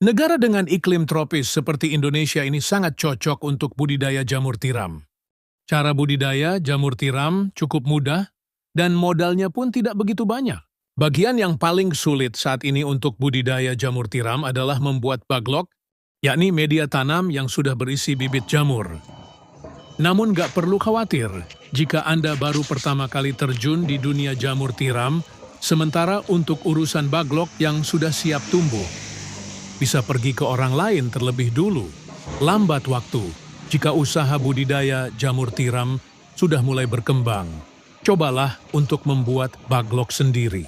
Negara dengan iklim tropis seperti Indonesia ini sangat cocok untuk budidaya jamur tiram. Cara budidaya jamur tiram cukup mudah dan modalnya pun tidak begitu banyak. Bagian yang paling sulit saat ini untuk budidaya jamur tiram adalah membuat baglok, yakni media tanam yang sudah berisi bibit jamur. Namun nggak perlu khawatir jika Anda baru pertama kali terjun di dunia jamur tiram, sementara untuk urusan baglok yang sudah siap tumbuh, bisa pergi ke orang lain terlebih dulu. Lambat waktu jika usaha budidaya jamur tiram sudah mulai berkembang. Cobalah untuk membuat baglok sendiri.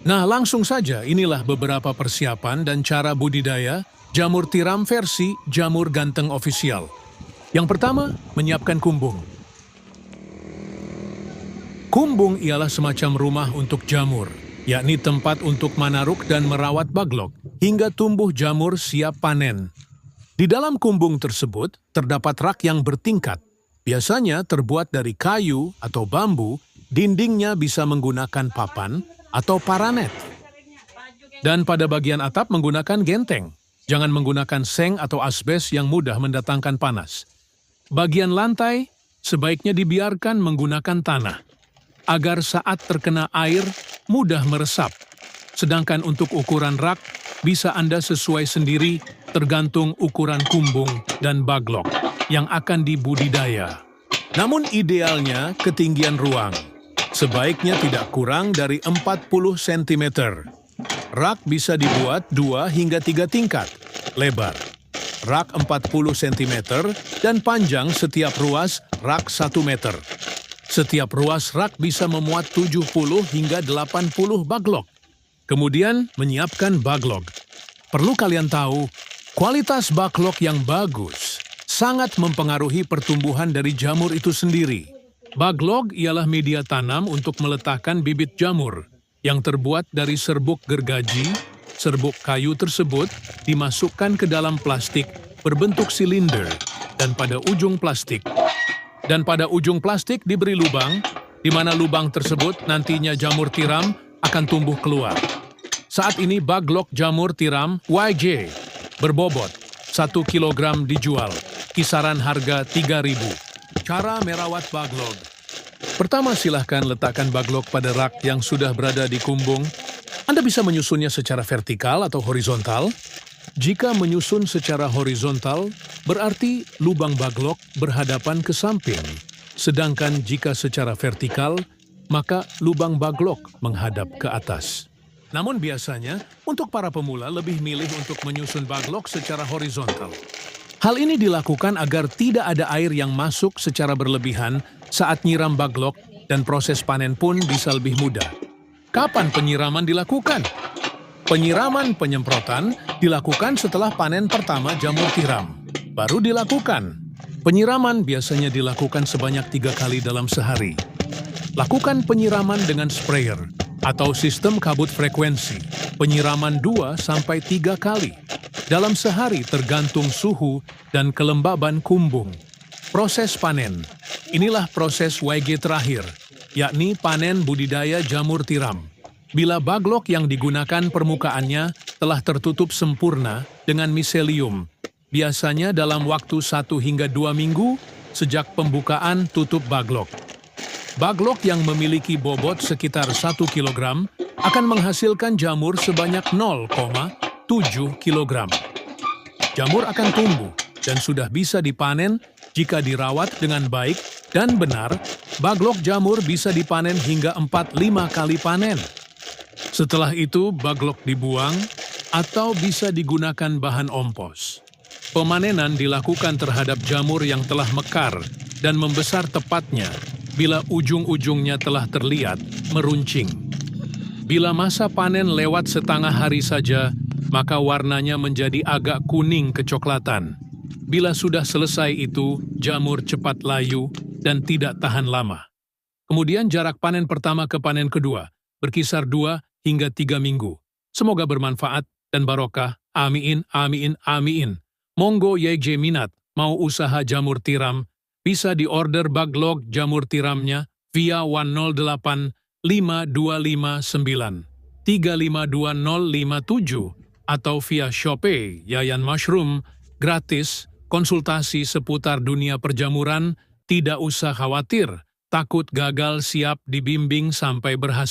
Nah, langsung saja inilah beberapa persiapan dan cara budidaya jamur tiram versi Jamur Ganteng Official. Yang pertama, menyiapkan kumbung. Kumbung ialah semacam rumah untuk jamur, yakni tempat untuk manaruk dan merawat baglok hingga tumbuh jamur siap panen. Di dalam kumbung tersebut terdapat rak yang bertingkat, biasanya terbuat dari kayu atau bambu, dindingnya bisa menggunakan papan atau paranet. Dan pada bagian atap menggunakan genteng, jangan menggunakan seng atau asbes yang mudah mendatangkan panas. Bagian lantai sebaiknya dibiarkan menggunakan tanah, agar saat terkena air mudah meresap. Sedangkan untuk ukuran rak, bisa Anda sesuai sendiri tergantung ukuran kumbung dan baglok yang akan dibudidaya. Namun idealnya ketinggian ruang sebaiknya tidak kurang dari 40 cm. Rak bisa dibuat 2 hingga 3 tingkat lebar. Rak 40 cm dan panjang setiap ruas rak 1 meter. Setiap ruas rak bisa memuat 70 hingga 80 baglok. Kemudian menyiapkan baglok. Perlu kalian tahu, kualitas baglok yang bagus sangat mempengaruhi pertumbuhan dari jamur itu sendiri. Baglok ialah media tanam untuk meletakkan bibit jamur yang terbuat dari serbuk gergaji. Serbuk kayu tersebut dimasukkan ke dalam plastik berbentuk silinder dan pada ujung plastik diberi lubang, di mana lubang tersebut nantinya jamur tiram akan tumbuh keluar. Saat ini baglok jamur tiram YJ berbobot 1 kg dijual, kisaran harga 3.000. Cara merawat baglok. Pertama, silahkan letakkan baglok pada rak yang sudah berada di kumbung. Anda bisa menyusunnya secara vertikal atau horizontal. Jika menyusun secara horizontal, berarti lubang baglok berhadapan ke samping. Sedangkan jika secara vertikal, maka lubang baglok menghadap ke atas. Namun biasanya, untuk para pemula lebih milih untuk menyusun baglok secara horizontal. Hal ini dilakukan agar tidak ada air yang masuk secara berlebihan saat nyiram baglok dan proses panen pun bisa lebih mudah. Kapan penyiraman dilakukan? Penyiraman penyemprotan dilakukan setelah panen pertama jamur tiram. Baru dilakukan. Penyiraman biasanya dilakukan sebanyak 3 kali dalam sehari. Lakukan penyiraman dengan sprayer atau sistem kabut frekuensi. Penyiraman 2-3 kali dalam sehari tergantung suhu dan kelembaban kumbung. Proses panen. Inilah proses YG terakhir, yakni panen budidaya jamur tiram. Bila baglok yang digunakan permukaannya telah tertutup sempurna dengan miselium, biasanya dalam waktu 1 hingga 2 minggu sejak pembukaan tutup baglok. Baglok yang memiliki bobot sekitar 1 kg akan menghasilkan jamur sebanyak 0,7 kg. Jamur akan tumbuh dan sudah bisa dipanen jika dirawat dengan baik dan benar. Baglok jamur bisa dipanen hingga 4-5 kali panen. Setelah itu, baglok dibuang atau bisa digunakan bahan ompos. Pemanenan dilakukan terhadap jamur yang telah mekar dan membesar tepatnya bila ujung-ujungnya telah terlihat meruncing. Bila masa panen lewat setengah hari saja, maka warnanya menjadi agak kuning kecoklatan. Bila sudah selesai itu, jamur cepat layu dan tidak tahan lama. Kemudian jarak panen pertama ke panen kedua berkisar 2 hingga 3 minggu. Semoga bermanfaat dan barokah. Amin, amin, amin. Monggo YJ minat mau usaha jamur tiram, bisa diorder baglok jamur tiramnya via 108 5259 352057 atau via Shopee Yayan Mushroom, gratis, konsultasi seputar dunia perjamuran, tidak usah khawatir, takut gagal siap dibimbing sampai berhasil.